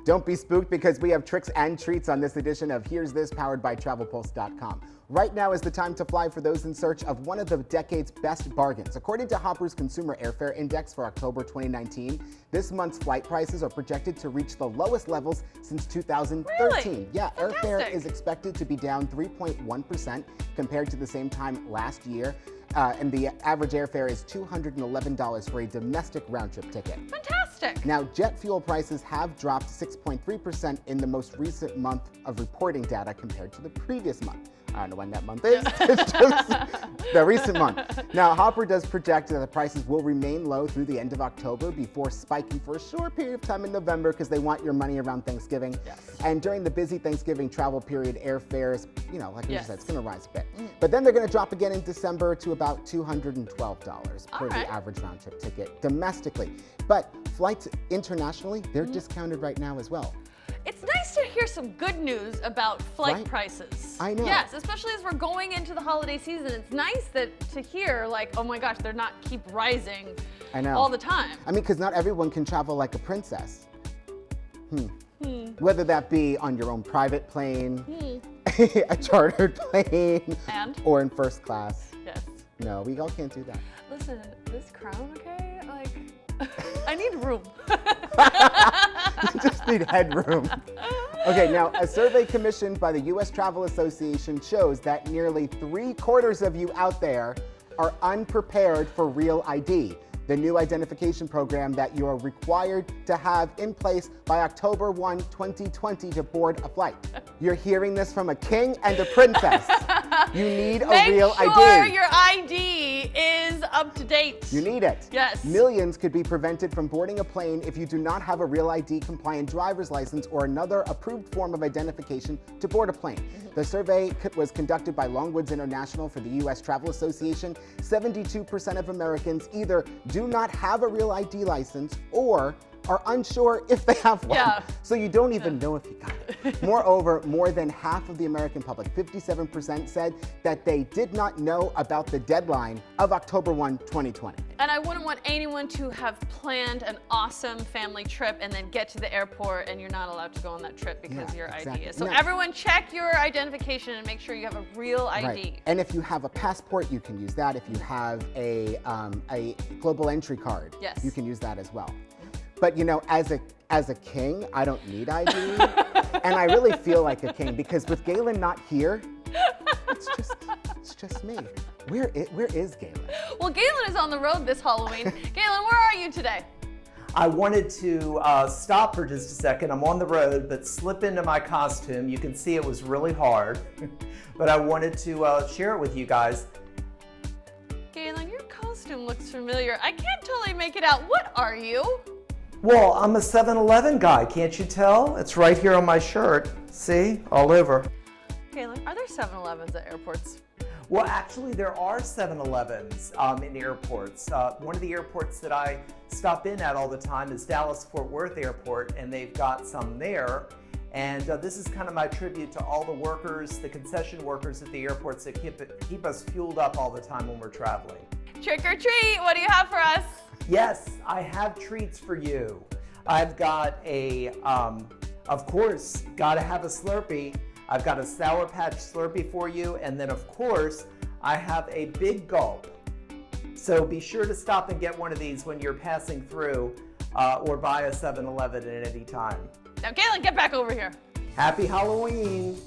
Don't be spooked because we have tricks and treats on this edition of Here's This, powered by TravelPulse.com. Right now is the time to fly for those in search of one of the decade's best bargains. According to Hopper's Consumer Airfare Index for October 2019, this month's flight prices are projected to reach the lowest levels since 2013. Really? Yeah, Fantastic. airfare is expected to be down 3.1% compared to the same time last year. And the average airfare is $211 for a domestic round-trip ticket. Fantastic. Now, jet fuel prices have dropped 6.3% in the most recent month of reporting data compared to the previous month. I don't know when that month is. It's just the recent month. Now, Hopper does project that the prices will remain low through the end of October before spiking for a short period of time in November because they want your money around Thanksgiving. Yes. And during the busy Thanksgiving travel period, airfares, like you Yes. said, it's going to rise a bit. But then they're going to drop again in December to about $212 for right. the average round-trip ticket domestically. But flights internationally, they're discounted right now as well. It's nice to hear some good news about flight Right? prices. I know. Yes, especially as we're going into the holiday season. It's nice to hear, like, oh my gosh, they're not keep rising I know. all the time. I mean, because not everyone can travel like a princess. Whether that be on your own private plane, a chartered plane, And? or in first class. Yes. No, we all can't do that. Listen, this crown, okay? Like, I need room. You just need headroom. Okay, now a survey commissioned by the U.S. Travel Association shows that nearly 3/4 of you out there are unprepared for Real ID, the new identification program that you are required to have in place by October 1, 2020 to board a flight. You're hearing this from a king and a princess. You need a real Make sure ID. your ID is up to date. You need it. Yes. Millions could be prevented from boarding a plane if you do not have a Real ID compliant driver's license or another approved form of identification to board a plane. The survey was conducted by Longwoods International for the U.S. Travel Association. 72% of Americans either do not have a Real ID license or are unsure if they have one. Yeah. So you don't even know if you got it. Moreover, more than half of the American public, 57%, said that they did not know about the deadline of October 1, 2020. And I wouldn't want anyone to have planned an awesome family trip and then get to the airport and you're not allowed to go on that trip because Yeah, of your exactly. ID. So No. everyone check your identification and make sure you have a real ID. Right. And if you have a passport, you can use that. If you have a global entry card, Yes. you can use that as well. But as a king, I don't need ID. And I really feel like a king because with Galen not here, it's just me. Where is Galen? Well, Galen is on the road this Halloween. Galen, where are you today? I wanted to stop for just a second. I'm on the road, but slip into my costume. You can see it was really hard, but I wanted to share it with you guys. Galen, your costume looks familiar. I can't totally make it out. What are you? Well, I'm a 7-Eleven guy, can't you tell? It's right here on my shirt. See, all over. Galen, are there 7-Elevens at airports? Well, actually, there are 7-Elevens in airports. One of the airports that I stop in at all the time is Dallas-Fort Worth Airport, and they've got some there. And this is kind of my tribute to all the workers, the concession workers at the airports that keep us fueled up all the time when we're traveling. Trick or treat, what do you have for us? Yes, I have treats for you. I've got of course, gotta have a Slurpee. I've got a Sour Patch Slurpee for you, and then of course, I have a Big Gulp. So be sure to stop and get one of these when you're passing through or by a 7-Eleven at any time. Now, Galen, get back over here. Happy Halloween!